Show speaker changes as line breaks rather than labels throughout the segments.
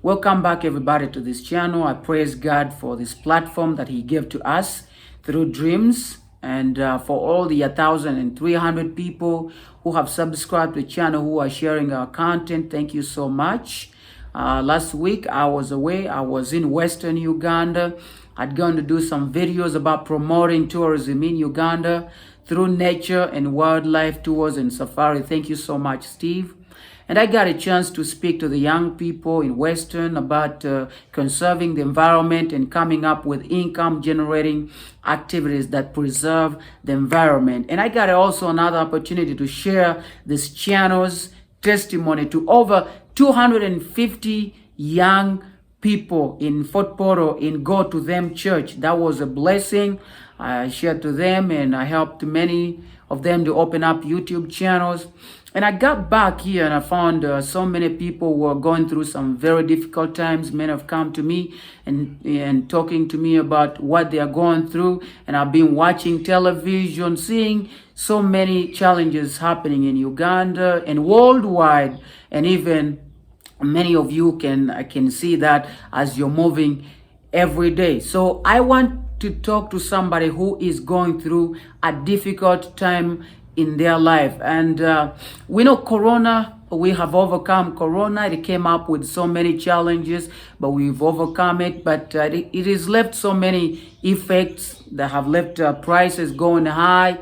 Welcome back, everybody, to this channel. I praise God for this platform that He gave to us through dreams, and for all the 1,300 people who have subscribed to the channel, who are sharing our content. Thank you so much. Last week I was away. I was in Western Uganda. I'd gone to do some videos about promoting tourism in Uganda through nature and wildlife tours and safari. Thank you so much, Steve. And I got a chance to speak to the young people in Western about conserving the environment and coming up with income generating activities that preserve the environment. And I got also another opportunity to share this channel's testimony to over 250 young people in Fort Portal in Go to Them Church. That was a blessing. I shared to them and I helped many of them to open up YouTube channels. And I got back here and I found so many people were going through some very difficult times. Many have come to me and talking to me about what they are going through. And I've been watching television, seeing so many challenges happening in Uganda and worldwide. And even many of you I can see that as you're moving every day. So I want to talk to somebody who is going through a difficult time in their life. And we know Corona, we have overcome Corona. It came up with so many challenges, but we've overcome it. But it has left so many effects that have left prices going high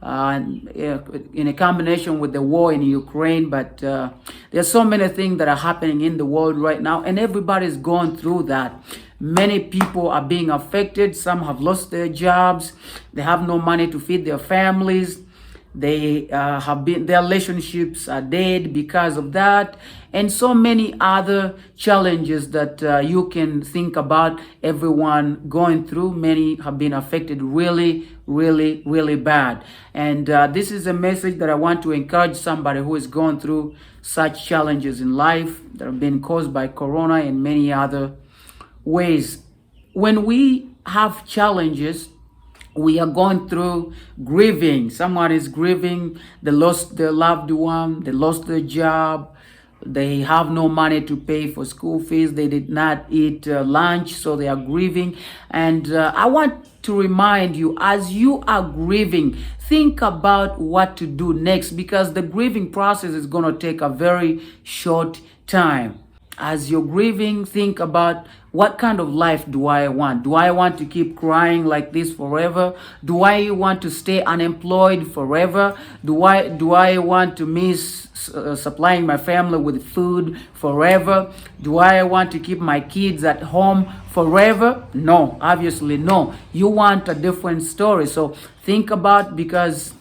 in a combination with the war in Ukraine. But there's so many things that are happening in the world right now, and everybody's going through that. Many people are being affected. Some have lost their jobs. They have no money to feed their families. Their relationships are dead because of that, and so many other challenges that you can think about. Everyone going through. Many have been affected really bad. And this is a message that I want to encourage somebody who is going through such challenges in life that have been caused by Corona and many other ways. When we have challenges, we are going through grieving. Someone is grieving. They lost their loved one. They lost their job. They have no money to pay for school fees. They did not eat lunch, so they are grieving. And I want to remind you, as you are grieving, think about what to do next, because the grieving process is going to take a very short time. As you're grieving, think about, what kind of life do I want? Do I want to keep crying like this forever? Do I want to stay unemployed forever? Do I want to miss supplying my family with food forever? Do I want to keep my kids at home forever? No, obviously no. You want a different story. So think about, because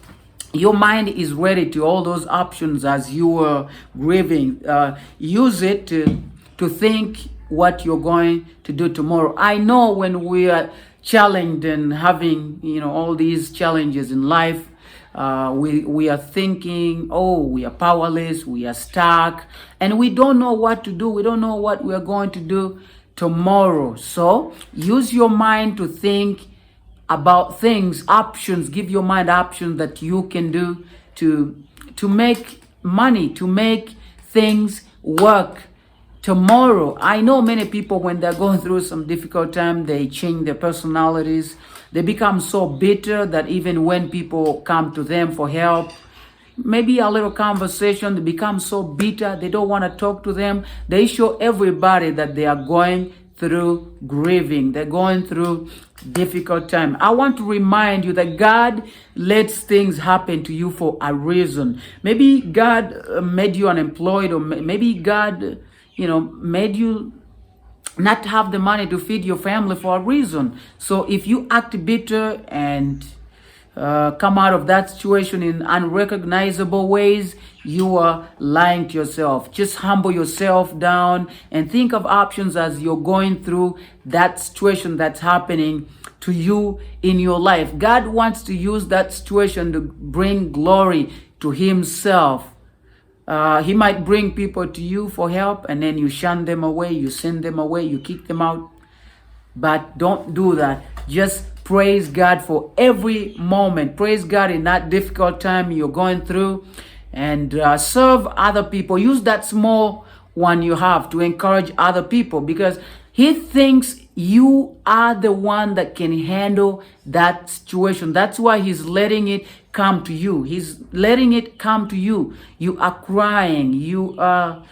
your mind is ready to all those options as you are grieving. Use it to think what you're going to do tomorrow. I know when we are challenged and having all these challenges in life, we are thinking, oh, we are powerless, we are stuck, and we don't know what to do. We don't know what we are going to do tomorrow. So use your mind to think about things, options. Give your mind options that you can do to make money, to make things work tomorrow. I know many people, when they're going through some difficult time, they change their personalities. They become so bitter that even when people come to them for help, maybe a little conversation, they become so bitter. They don't want to talk to them. They show everybody that they are going through grieving. They're going through difficult time. I want to remind you that God lets things happen to you for a reason. Maybe God made you unemployed, or maybe God made you not have the money to feed your family for a reason. So if you act bitter and come out of that situation in unrecognizable ways, you are lying to yourself. Just humble yourself down and think of options as you're going through that situation that's happening to you in your life. God wants to use that situation to bring glory to Himself. He might bring people to you for help, and then you shun them away, you send them away, you kick them out. But don't do that. Just praise God for every moment. Praise God in that difficult time you're going through, and serve other people. Use that small one you have to encourage other people, because he thinks you are the one that can handle that situation. That's why he's letting it come to you. He's letting it come to you. You are crying. You are,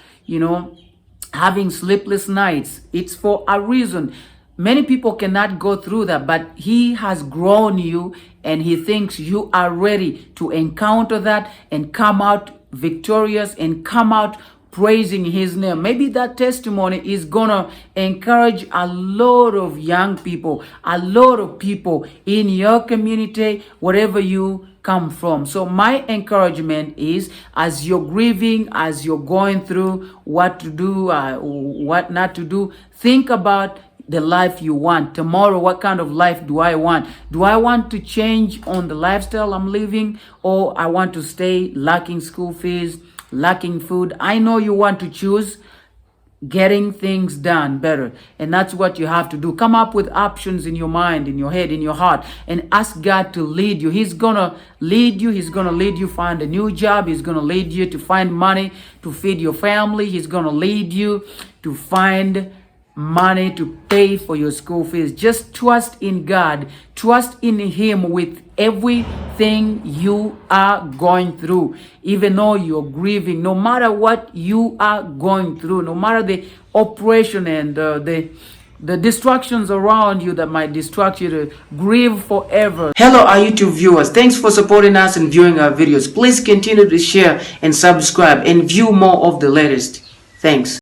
having sleepless nights. It's for a reason. Many people cannot go through that, but he has grown you and he thinks you are ready to encounter that and come out victorious and come out praising his name. Maybe that testimony is gonna encourage a lot of young people, a lot of people in your community, wherever you come from. So my encouragement is, as you're grieving, as you're going through what to do, what not to do, think about the life you want. Tomorrow, what kind of life do I want? Do I want to change on the lifestyle I'm living, or I want to stay lacking school fees, lacking food? I know you want to choose getting things done better, and that's what you have to do. Come up with options in your mind, in your head, in your heart, and ask God to lead you. He's gonna lead you. He's gonna lead you find a new job. He's gonna lead you to find money to feed your family. He's gonna lead you to find money to pay for your school fees. Just trust in God. Trust in him with everything you are going through. Even though you're grieving, no matter what you are going through, no matter the oppression and the distractions around you that might distract you, to grieve forever. Hello, our YouTube viewers. Thanks for supporting us and viewing our videos. Please continue to share and subscribe and view more of the latest. Thanks.